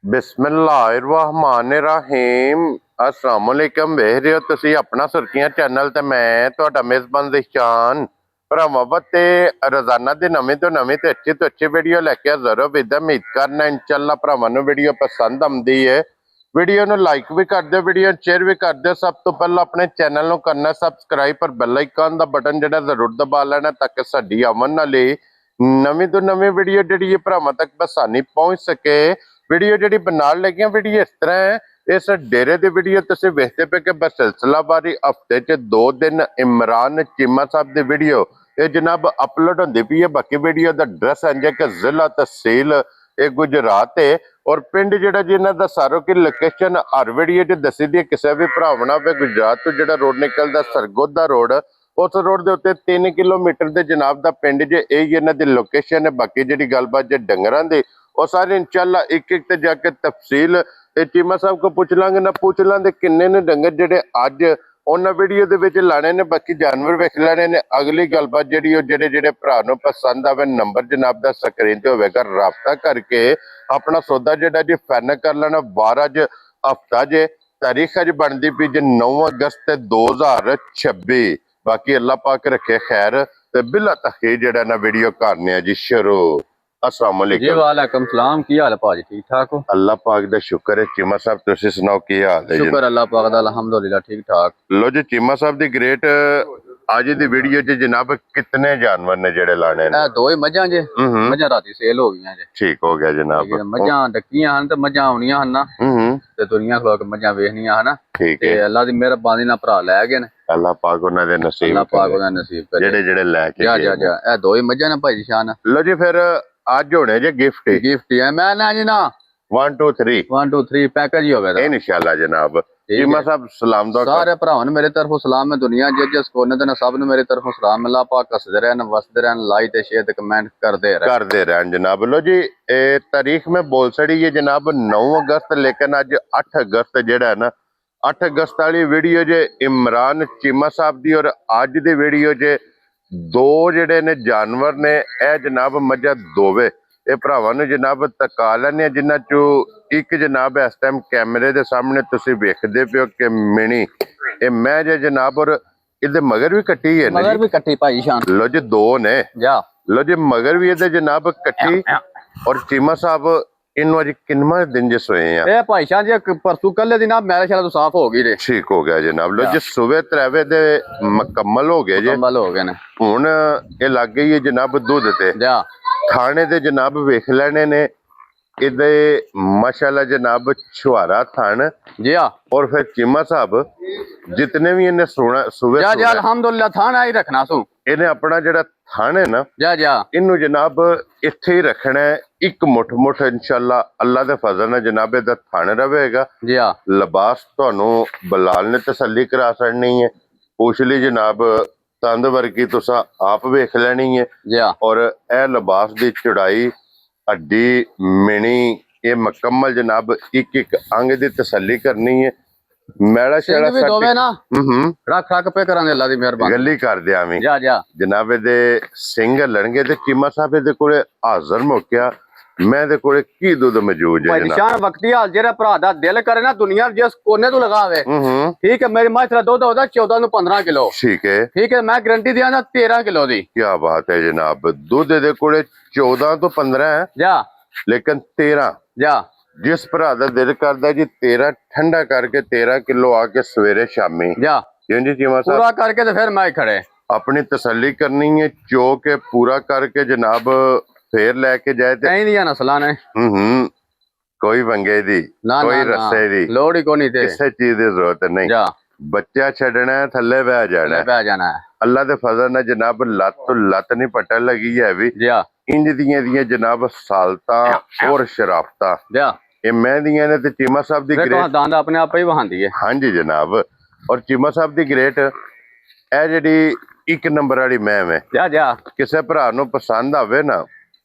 बिस्मिल्लाहिर्रहमानिर्रहीम अस्सलाम वालेकुम वेख रहे हो तुसी अपना सुर्खियां चैनल ते मैं तुहाडा मेजबान दिशान भरावां ते रोजाना दी नवीं तो अच्छी वीडियो लैके हाजिर हो विद उम्मीद करना इंशाअल्लाह भरावां नूं वीडियो पसंद आउंदी है। वीडियो नूं लाइक भी कर दिओ, वीडियो शेयर भी कर दिओ। सब तो पहला अपने चैनल नूं करना सबसक्राइब पर बेल आइकन दा बटन जिहड़ा जरूर दबा लेना ताकि साडी आवन वाली नवीं तो नवीं वीडियो जिहड़ी भरावां तक आसानी पहुंच सके। वीडियो जी बना लगी वीडियो इस तरह है, इस डेरे की वीडियो तुम वेखते पे कि बसिलसिलावारी हफ्ते च 2 दिन इमरान चीमा साहब की वीडियो ये जनाब अपलोड होती पई है। बाकी वीडियो का एड्रैस है कि जिला तहसील ये गुजरात है और पिंड जिहड़ा जी इन्हां दा सारो की लोकेशन हर वीडियो च दसी दी। किसी भी भरावना पे गुजरात तो जिहड़ा रोड निकलदा सरगोदा रोड उस रोड के उत्ते 3 किलोमीटर के जनाब का पिंड जे यही इन्हां दी लोकेशन है। बाकी जी गलबात जे डंगरां दी और सारे इंशाअल्लाह एक एक ते जाके तफसील चीमा साहब को पूछ लांगे ना पूछ लांगे किन्ने ने डंगर जेडे अज उन्होंने वीडियो दे विच लाने ने। बाकी जानवर वेख लेने ने। अगली गलबात जेडी जेडे जेडे भरा नूं पसंद आवे नंबर जनाब दा स्क्रीन ते होवेगा, राबता करके अपना सौदा जेडा जी फाइनल कर लेना। 12 ज हफ्ता जे तारीख अज बनदी पई जे 9 अगस्त 2026। बाकी अल्लाह पाक रखे खैर ते बिला तखीर जेड़ा ना वीडियो करने जी शुरू। अस्सलाम वालेकुम जी वालेकुम सलाम। की हाल है भाजी? ठीक ठाक हो? अल्लाह पाक दा शुक्र है। चीमा साहब तुसी सुनाओ की हाल है? शुक्र अल्लाह पाक दा अल्हम्दुलिल्लाह ठीक ठाक। लो जी चीमा साहब दी ग्रेट आज दी वीडियो च जनाब कितने जानवर ने जेड़े लाने ने? दो ही मझां जे मझां राती सेल हो गईयां जे। ठीक हो गया जनाब। मझां डकियां हन ते मझां आउणियां हन ना ते दुनिया खलो के मझां वेखनियां हन। ठीक ते है अल्लाह दी मेहरबानी नाल भरा लै गए ने। अल्लाह पाक उन्हां दे नसीब अल्लाह पाक उन्हां नसीब करे जेड़े जेड़े लेके जा गए जा जा। ए दो ही मझां ने भाजी शान। लो जी फिर आज होने जे गिफ्ट गिफ्ट है मैं ना जी ना 1 2 3 1 2 3 पैकेज ही होवे दा इंशाल्लाह जनाब। चीमा साहब सलाम दो सारे भरावां नूं मेरे तरफों सलाम है। दुनिया जिस कोने ते सब नूं मेरे तरफों सलाम। अल्लाह पाक हसदे रहन वसदे रहन लाइक ते शेयर ते कमेंट करते रहन जनाब। लो जी तारीख में बोल सड़ी है जनाब 9 अगस्त लेकिन अज 8 अगस्त जेड़ा है ना 8 अगस्त वाली वीडियो जे इमरान चीमा साहब दी और अज दी वीडियो जे दो जेड़े ने जानवर ने ए जनाब मझा दोवे ये भरावां नूं जनाब तका लैने जिन्हां चों एक जनाब इस टाइम कैमरे दे सामने तुसीं वेखदे पिओ कि मिनी ये मैं जे जनाब और इहदे मगर भी कट्टी है मगर भी कट्टी भाई शान। लो जी दो ने जा लो जी मगर भी इहदे जनाब कट्टी और चीमा साहब इन्नू अज किन्नवां दिन जे सोए हैं? ए भाई शान जी परसों कल दिन मेरा ख्याल तो साफ हो गई रे। ठीक हो गया जनाब। लो जी सुबह 3 बजे दे मुकम्मल हो गए जे मुकम्मल हो गए ने। हुण ये लग गई है जनाब दूध ते जा खाने दे जनाब वेख लेने ने इहदे माशाल्लाह जनाब छुहारा थान जी हाँ। और फिर चीमा साहब जितने भी इन्हें सोना सुबह जा जा अल्हम्दुलिल्लाह थाना ही रखना सू इन्हें अपना जड़ा थान है ना जा जा इनू जनाब इत्थे ही रखना है। एक मुठ मुठ इंशाल्लाह अल्लाह दे फजल नाल जनाब इहदा थान रहेगा। जी हाँ। लिबास तुहानू बलाल ने तसल्ली करा छड़नी है। पूछ ली जनाब तंद वर्गी तुसा आप वेख लेनी है। जी हाँ। और ए लिबास दी चौड़ाई हड्डी मिनी ये मुकम्मल जनाब एक एक अंग दी तसल्ली करनी है। मैला शेला भी दोवे ना रख रख पे करांगे अल्लाह दी मेहरबानी गली कर दिया मैं जा जा जनाब दे सिंह लड़नगे ते चीमा साहब दे कोले हाजिर मौकिया मैं दे कोले की दूध मौजूद है जनाब। निशान वक्ती हाल जेरा भरा दा दिल करे ना दुनिया जिस कोने तो लगावे ठीक है। मेरी मां तेरा दूध होता 14 तो 15 किलो ठीक है। ठीक है मैं गारंटी दिया ना 13 किलो दी। क्या बात है जनाब। दूध दे कोले 14 तो 15 है जा लेकिन 13 जा जिस भरा दा दिल करदा जी 13 ठंडा करके 13 किलो आके सवेरे शामी जा जी चीमा साहब पूरा करके तो फिर मैं खड़े अपनी तसल्ली करनी है चो के पूरा करके जनाब फिर लेके जाए कहीं दिया नस्लां ने कोई वंगे दी कोई रस्से दी लोड़ ही कोनी ते किसी चीज की जरूरत नहीं। जा बच्चा छड़ना है थल्ले बह जाना है अल्लाह दे फजल नाल जनाब लत नहीं पटन लगी है भी इंज दियां जनाब सालता और शराफता ये मैं दियां ने ते चीमा साहब दी ग्रेट दांद अपने आप ही वहांदी है। हाँ जी जनाब और चीमा साहब दी ग्रेट ए जेडी एक नंबर वाली मैम है जा जा किसी भरा नूं पसंद आवे ना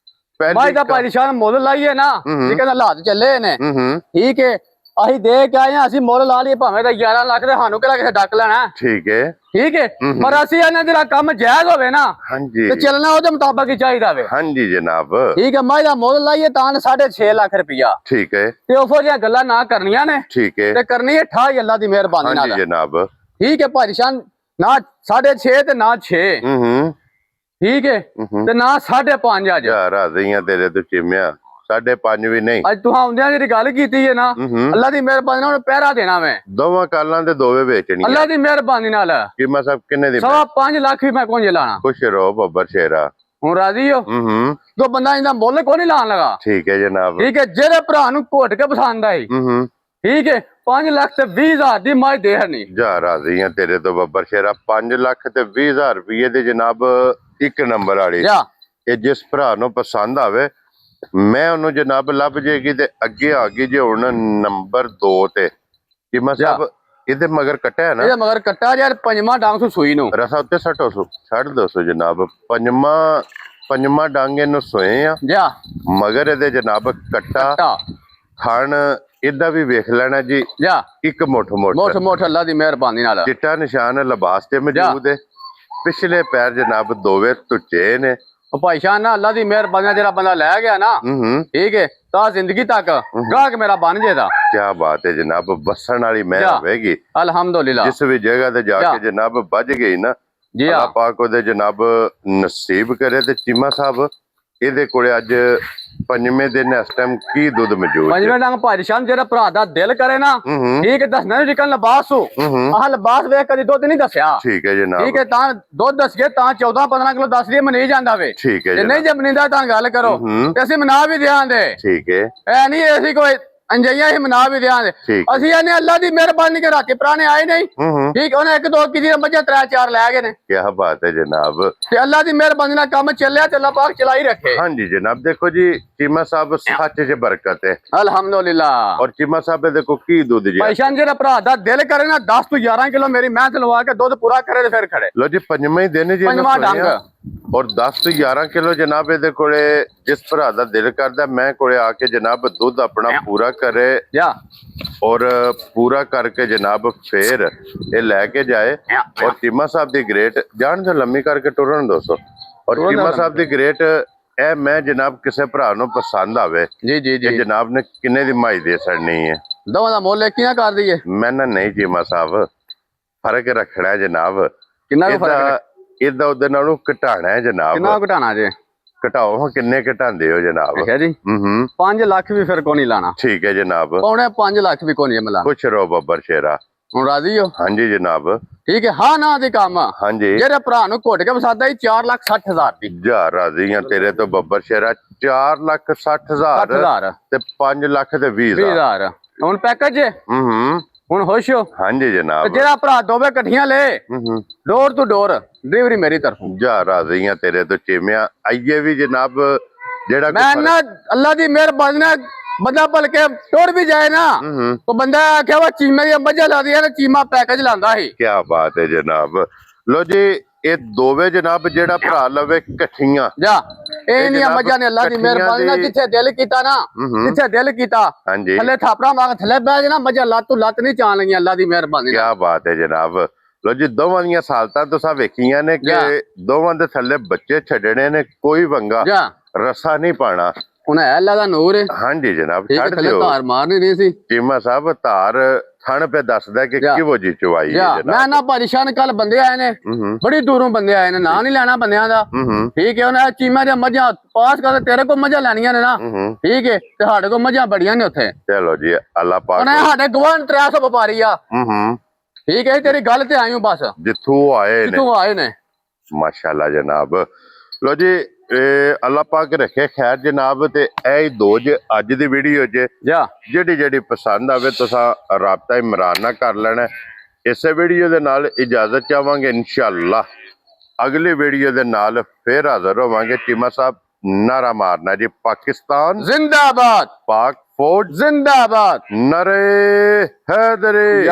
भाई दा परेशान मुल लाइए ना ठीक है ना हालात चले ने ठीक है ਅਸੀਂ ਦੇ ਕੇ ਆਏ ਆ ਅਸੀਂ ਮੁੱਲ ਲਾ ਲਈ ਭਾਵੇਂ ਤਾਂ 11 ਲੱਖ ਦੇ ਸਾਨੂੰ ਕਿਹੜਾ ਕਿਸੇ ਡੱਕ ਲੈਣਾ ਠੀਕ ਹੈ ਠੀਕ ਹੈ ਪਰ ਅਸੀਂ ਇਹਨਾਂ ਜਿਹੜਾ ਕੰਮ ਜਾਇਜ਼ ਹੋਵੇ ਨਾ ਹਾਂਜੀ ਤੇ ਚੱਲਣਾ ਉਹਦੇ ਮੁਤਾਬਕ ਹੀ ਚਾਹੀਦਾ ਵੇ ਹਾਂਜੀ ਜਨਾਬ ਠੀਕ ਹੈ ਮੈਂ ਦਾ ਮੁੱਲ ਲਾਈਏ ਤਾਂ 6.5 ਲੱਖ ਰੁਪਇਆ ਠੀਕ ਹੈ ਤੇ ਉਹੋ ਜਿਹੀਆਂ ਗੱਲਾਂ ਨਾ ਕਰਨੀਆਂ ਨੇ ਠੀਕ ਹੈ ਤੇ ਕਰਨੀ ਹੈ ਠਾਹ ਅੱਲਾ ਦੀ ਮਿਹਰਬਾਨੀ ਨਾਲ ਹਾਂਜੀ ਜਨਾਬ ਠੀਕ ਹੈ ਭਾਈ ਸ਼ਾਨ ਨਾ 6.5 ਤੇ ਨਾ 6 ਠੀਕ ਹੈ ਤੇ ਨਾ 5.5 ਅੱਜ ਯਾਰ ਆ ਗਈਆਂ ਤੇਰੇ ਤੋਂ ਚਿਮਿਆ 5.5 ਵੀ ਨਹੀਂ ਅੱਜ ਤੂੰ ਆਉਂਦਿਆਂ ਜਿਹੜੀ ਗੱਲ ਕੀਤੀ ਹੈ ਨਾ ਅੱਲਾ ਦੀ ਮਿਹਰਬਾਨੀ ਨਾਲ ਪਹਿਰਾ ਦੇਣਾ ਮੈਂ ਦੋਵਾਂ ਕਾਲਾਂ ਦੇ ਦੋਵੇਂ ਵੇਚਣੀਆਂ ਅੱਲਾ ਦੀ ਮਿਹਰਬਾਨੀ ਨਾਲ ਕੀਮਤ ਸਭ ਕਿੰਨੇ ਦੀ 5 ਲੱਖ ਵੀ ਮੈਂ ਕੋਲ ਲਾਣਾ ਖੁਸ਼ ਰਹੋ ਬੱਬਰ ਸ਼ੇਰਾ ਹੁਣ ਰਾਜ਼ੀ ਹੋ ਤੋ ਬੰਦਾ ਇਹਦਾ ਮੁੱਲ ਕੋਈ ਨਹੀਂ ਲਾਣ ਲਗਾ ਠੀਕ ਹੈ ਜਨਾਬ ਠੀਕ ਹੈ ਜਿਹੜੇ ਭਰਾ ਨੂੰ ਘੁੱਟ ਕੇ ਪਸੰਦ ਆਈ ਠੀਕ ਹੈ 5 ਲੱਖ ਤੇ 20,000 ਦੀ ਮੈਂ ਦੇ ਹਰਨੀ ਜਾ ਰਾਜ਼ੀਆਂ ਤੇਰੇ ਤੋਂ ਬੱਬਰ ਸ਼ੇਰਾ 5 ਲੱਖ ਤੇ 20,000 ਰੁਪਏ ਦੇ ਜਨਾਬ ਇੱਕ ਨੰਬਰ ਵਾਲੀ ਇਹ ਜਿਸ ਭਰਾ ਨੂੰ ਪਸੰਦ ਆਵੇ ਮੈਂ ਉਹਨੂੰ ਜਨਾਬ ਲੱਭ ਜੇਗੀ ਤੇ ਅੱਗੇ ਆ ਗਈ ਜੇ ਹੁਣ ਨੰਬਰ 2 ਤੇ ਕੀਮਤ ਸਾਹਿਬ ਇਹਦੇ ਮਗਰ ਕੱਟਿਆ ਨਾ ਇਹਦੇ ਮਗਰ ਕੱਟਾ ਯਾਰ ਪੰਜਵਾਂ ਡਾਂਗ ਸੂ ਸੂਈ ਨੂੰ ਰਸਾ ਉੱਤੇ ਛੱਡ 200 ਜਨਾਬ ਪੰਜਵਾਂ ਡਾਂਗੇ ਨੂੰ ਸੋਏ ਆ ਜਾ ਮਗਰ ਇਹਦੇ ਜਨਾਬ ਕੱਟਾ ਥਣ ਇਹਦਾ ਵੀ ਵੇਖ ਲੈਣਾ ਜੀ ਜਾ ਇੱਕ ਮੋਠ ਅੱਲਾ ਦੀ ਮਿਹਰਬਾਨੀ ਨਾਲ ਚਿੱਟਾ ਨਿਸ਼ਾਨ ਲਿਬਾਸ ਤੇ ਮੌਜੂਦ ਹੈ ਪਿਛਲੇ ਪੈਰ ਜਨਾਬ ਦੋਵੇਂ ਟੁੱਟੇ ਨੇ ਉਹ ਭਾਈ ਸ਼ਾਨ ਨਾ ਅੱਲਾ ਦੀ ਮਿਹਰਬਾਨੀ ਨਾਲ ਜਿਹੜਾ ਬੰਦਾ ਲੈ ਗਿਆ ਨਾ ਠੀਕ ਹੈ ਤਾਂ ਜ਼ਿੰਦਗੀ ਤੱਕ ਗਾਹਕ ਮੇਰਾ ਬਣ ਜੇਦਾ ਕੀ ਬਾਤ ਹੈ ਜਨਾਬ ਬਸਣ ਵਾਲੀ ਮੈਂ ਹੋਵੇਗੀ ਅਲਹਮਦੁਲਿਲਾ ਜਿਸ ਵੀ ਜਗ੍ਹਾ ਤੇ ਜਾ ਕੇ ਜਨਾਬ ਵੱਜ ਗਈ ਨਾ ਜੀ ਅੱਲਾਹ ਪਾਕ ਉਹਦੇ ਜਨਾਬ ਨਸੀਬ ਕਰੇ ਤੇ ਚੀਮਾ ਸਾਹਿਬ ਇਹਦੇ ਕੋਲੇ ਅੱਜ ਪੰਜਵੇਂ ਦਿਨ ਇਸ ਟਾਈਮ ਕੀ ਦੁੱਧ ਮੌਜੂਦ ਪੰਜਵੇਂ ਡੰਗ ਭਾਈ ਸ਼ਾਨ ਜਿਹੜਾ ਭਰਾ ਦਾ ਦਿਲ ਕਰੇ ਨਾ ਠੀਕ ਹੈ ਦੱਸਣਾ ਜਿਕਨ ਲਿਬਾਸ ਹੋ ਆਹ ਲਿਬਾਸ ਵੇਖ ਕਦੀ ਦੁੱਧ ਨਹੀਂ ਦੱਸਿਆ ਠੀਕ ਹੈ ਜਨਾਬ ਠੀਕ ਹੈ ਤਾਂ ਦੁੱਧ ਦੱਸ ਕੇ ਤਾਂ 14-15 ਕਿਲੋ ਦੱਸ ਰਹੀ ਮਨੀ ਜਾਂਦਾ ਵੇ ਠੀਕ ਹੈ ਜੇ ਨਹੀਂ ਜਮਨੀਦਾ ਤਾਂ ਗੱਲ ਕਰੋ ਤੇ ਅਸੀਂ ਮਨਾ ਵੀ ਦਿਆਂਦੇ ਠੀਕ ਹੈ ਐ ਨਹੀਂ ਅਸੀਂ ਕੋਈ ਅੰਜਈਆਂ ਹੀ ਮਨਾ ਵੀ ਦਿਆਂਦੇ ਅਸੀਂ ਇਹਨੇ ਅੱਲਾ ਦੀ ਮਿਹਰਬਾਨੀ ਕੇ ਰਾਤੀ ਪੁਰਾਣੇ ਆਏ ਨਹੀਂ ਠੀਕ ਉਹਨੇ ਇੱਕ ਦੋ ਕਿਦੀ ਮੱਝਾਂ 3-4 ਲੈ ਗਏ ਨੇ ਕੀ ਬਾਤ ਹੈ ਜਨਾਬ ਤੇ ਅੱਲਾ ਦੀ ਮਿਹਰਬਾਨੀ ਨਾਲ ਕੰਮ ਚੱਲਿਆ ਤੇ ਅੱਲਾ ਪਾਕ ਚਲਾਈ ਰੱਖੇ ਹਾਂਜੀ ਜਨਾਬ ਦੇਖੋ ਜੀ ਚੀਮਾ ਸਾਹਿਬ ਸੱਚ 'ਚ ਬਰਕਤ ਹੈ ਅਲਹਮਦੁਲਿਲਾ ਔਰ ਚੀਮਾ ਸਾਹਿਬ ਦੇਖੋ ਕੀ ਦੁੱਧ ਜੀ ਭਾਈਸ਼ਾਨ ਜਿਹੜਾ ਭਰਾ ਦਾ ਦਿਲ ਕਰੇ ਨਾ 10 ਤੋਂ 11 ਕਿਲੋ ਮੇਰੀ ਮਿਹਨਤ ਲਵਾ ਕੇ ਦੁੱਧ ਪੂਰਾ ਕਰੇ ਤੇ ਫਿਰ ਖੜੇ ਲੋ ਜੀ ਪੰਜਵਾਂ ਹੀ ਦਿਨ ਜੀ ਪੰਜਵਾਂ ਡੰਗ ਔਰ 10 ਤੋਂ 11 ਕਿਲੋ ਜਨਾਬ ਇਹਦੇ ਕੋਲੇ ਜਿਸ ਭਰਾ ਦਾ ਦਿਲ ਕਰਦਾ ਮੈਂ ਕੋਲੇ ਆ ਕੇ ਜਨਾਬ ਦੁੱਧ ਆਪਣਾ ਪੂਰਾ ਕਰੇ ਔਰ ਪੂਰਾ ਕਰਕੇ ਜਨਾਬ ਫੇਰ ਇਹ ਲੈ ਕੇ ਜਾਏ ਔਰ ਚੀਮਾ ਸਾਹਿਬ ਦੀ ਗ੍ਰੇਟ ਜਾਣ ਤੋਂ ਲੰਮੀ ਕਰਕੇ ਟੁਰਨ ਦੋਸਤੋ ਔਰ ਚੀਮਾ ਸਾਹਿਬ ਦੀ ਗ੍ਰੇਟ ਇਹ ਮੈਂ ਜਨਾਬ ਕਿਸੇ ਭਰਾ ਨੂੰ ਪਸੰਦ ਆਵੇ ਜੀ ਜਨਾਬ ਨੇ ਕਿੰਨੇ ਦੀ ਮਾਈ ਦੇ ਛੜਨੀ ਹੈ ਦੋਵਾਂ ਦਾ ਮੁੱਲ ਕਿੰਨਾ ਕਰ ਦਈਏ ਮੈਂ ਨਾ ਨਹੀਂ ਚੀਮਾ ਸਾਹਿਬ ਫਰਕ ਰੱਖਣਾ ਜਨਾਬ ਕਿੰਨਾ ਫਰਕ ਇਹਦਾ ਉਹਦੇ ਨਾਲੋਂ ਘਟਾਣਾ ਹੈ ਜਨਾਬ ਕਿੰਨਾ ਘਟਾਣਾ ਜੇ ਘਟਾਓ ਕਿੰਨੇ ਘਟਾਉਂਦੇ ਹੋ ਜਨਾਬ ਅੱਛਾ ਜੀ 5 ਲੱਖ ਵੀ ਫਿਰ ਕੋ ਨਹੀਂ ਲਾਣਾ ਠੀਕ ਹੈ ਜਨਾਬ ਪੌਣੇ 5 ਲੱਖ ਵੀ ਕੋ ਨਹੀਂ ਮਿਲਾਣਾ ਖੁਸ਼ ਰਹੋ ਬੱਬਰ ਸ਼ੇਰਾ ਹੁਣ ਰਾਜ਼ੀ ਹੋ ਹਾਂਜੀ ਜਨਾਬ ਠੀਕ ਹੈ ਹਾਂ ਨਾ ਦੇ ਕੰਮ ਹਾਂਜੀ ਜਿਹੜੇ ਭਰਾ ਨੂੰ ਘੁੱਟ ਕੇ ਵਸਾਦਾ ਹੀ 4,60,000 ਦੀ ਜਾ ਰਾਜ਼ੀਆਂ ਤੇਰੇ ਤੋਂ ਬੱਬਰ ਸ਼ੇਰਾ 4,60,000 ਤੇ 5 ਲੱਖ ਤੇ 20,000 ਹੁਣ ਪੈਕੇਜ ਹੁਣ ਖੁਸ਼ ਹੋ ਹਾਂਜੀ ਜਨਾਬ ਜਿਹੜਾ ਭਰਾ ਦੋਵੇਂ ਇਕੱਠੀਆਂ ਲੈ ਡੋਰ ਟੂ ਡੋਰ ਡਿਲੀਵਰੀ ਮੇਰੀ ਤਰਫੋਂ ਜਾ ਰਾਜ਼ੀਆਂ ਤੇਰੇ ਤੋਂ ਚੇਮਿਆ ਆਈਏ ਵੀ ਜਨਾਬ ਜਿਹੜਾ ਮੈਂ ਨਾ ਅੱਲਾ ਦੀ ਮਿਹਰਬਾਨੀ ਨਾਲ ਬੰਦਾ ਭਲ ਕੇ ਟੁਰ ਵੀ ਜਾਏ ਨਾ ਉਹ ਬੰਦਾ ਆਖਿਆ ਵਾ ਚੀਮੇ ਦੀਆਂ ਮੱਝਾਂ ਲਾਦੀਆਂ ਨੇ ਚੀਮਾ ਪੈਕੇਜ ਲਾਂਦਾ ਸੀ ਕੀ ਬਾਤ ਹੈ ਜਨਾਬ ਲੋ ਜੀ ਇਹ ਦੋਵੇਂ ਜਨਾਬ ਜਿਹੜਾ ਭਰਾ ਲਵੇ ਇਕੱਠੀਆਂ ਜਾ ਇਹ ਨਹੀਂ ਮੱਝਾਂ ਨੇ ਅੱਲਾ ਦੀ ਮਿਹਰਬਾਨੀ ਨਾਲ ਜਿੱਥੇ ਦਿਲ ਕੀਤਾ ਨਾ ਜਿੱਥੇ ਦਿਲ ਕੀਤਾ ਥੱਲੇ ਥਾਪੜਾ ਮਾਰ ਥੱਲੇ ਬਹਿ ਜਾਣਾ ਮੱਝਾਂ ਲੱਤ ਨਹੀਂ ਚਾਣ ਲਈਆਂ ਅੱਲਾ ਦੀ ਮਿਹਰਬਾਨੀ ਨਾਲ ਕੀ ਬਾਤ ਹੈ ਜਨਾਬ ਲੋ ਜੀ ਦੋਵਾਂ ਦੀਆਂ ਸਾਲਤਾਂ ਤੁਸੀਂ ਵੇਖੀਆਂ ਨੇ ਕਿ ਦੋਵਾਂ ਦੇ ਥੱਲੇ ਬੱਚੇ ਛੱਡਣੇ ਨੇ ਕੋਈ ਵੰਗਾ ਰਸਾ ਨਹੀਂ ਪਾਣਾ ਹੁਣ ਅੱਲਾ ਦਾ ਨੂਰ ਹੈ ਹਾਂਜੀ ਜਨਾਬ ਛੱਡ ਦਿਓ ਧਾਰ ਮਾਰਨੀ ਨਹੀਂ ਸੀ ਚੀਮਾ ਸਾਹਿਬ ਧਾਰ ਥਣ ਪੇ ਦੱਸਦਾ ਕਿ ਕਿਵੋ ਜੀ ਚਵਾਈ ਹੈ ਜਨਾਬ ਮੈਂ ਨਾ ਪਰੇਸ਼ਾਨ ਕੱਲ ਬੰਦੇ ਆਏ ਨੇ ਬੜੀ ਦੂਰੋਂ ਬੰਦੇ ਆਏ ਨੇ ਨਾ ਨਹੀਂ ਲੈਣਾ ਬੰਦਿਆਂ ਦਾ ਠੀਕ ਹੈ ਉਹਨਾਂ ਚੀਮਾ ਦੀਆਂ ਮੱਝਾਂ ਪਾਸ ਕਰ ਤੇਰੇ ਕੋਲ ਮੱਝਾਂ ਲੈਣੀਆਂ ਨੇ ਨਾ ਠੀਕ ਹੈ ਤੇ ਸਾਡੇ ਕੋਲ ਮੱਝਾਂ ਬੜੀਆਂ ਨੇ ਉੱਥੇ ਚਲੋ ਜੀ ਅੱਲਾਹ ਪਾਕ ਉਹਨੇ ਸਾਡੇ ਗਵਾਂਢ 300 ਵਪਾਰੀ ਆ ਠੀਕ ਹੈ ਤੇਰੀ ਗੱਲ ਤੇ ਆਇਓ ਬਸ ਜਿੱਥੋਂ ਆਏ ਨੇ ਮਾਸ਼ਾਅੱਲਾ ਜਨਾਬ ਲੋ ਜੀ ਅੱਲਾਹ ਪਾਕ ਰੱਖੇ ਖੈਰ ਜਨਾਬ ਤੇ ਇਹ ਦੋ ਜੇ ਅੱਜ ਦੀ ਵੀਡੀਓ 'ਚ ਜਿਹੜੀ ਪਸੰਦ ਆਵੇ ਤੁਸੀਂ ਰਾਬਤਾ ਇਮਰਾਨ ਨਾਲ ਕਰ ਲੈਣਾ ਇਸੇ ਵੀਡੀਓ ਦੇ ਨਾਲ ਇਜਾਜ਼ਤ ਚਾਹਾਂਗੇ ਇਨਸ਼ਾਅੱਲਾ ਅਗਲੀ ਵੀਡੀਓ ਦੇ ਨਾਲ ਫੇਰ ਹਾਜ਼ਰ ਹੋਵਾਂਗੇ ਚੀਮਾ ਸਾਹਿਬ ਨਾਰਾ ਮਾਰਨਾ ਜੀ ਪਾਕਿਸਤਾਨ ਜ਼ਿੰਦਾਬਾਦ ਪਾਕ ਫੌਜ ਜ਼ਿੰਦਾਬਾਦ ਨਰੇ ਹੈਦਰੀ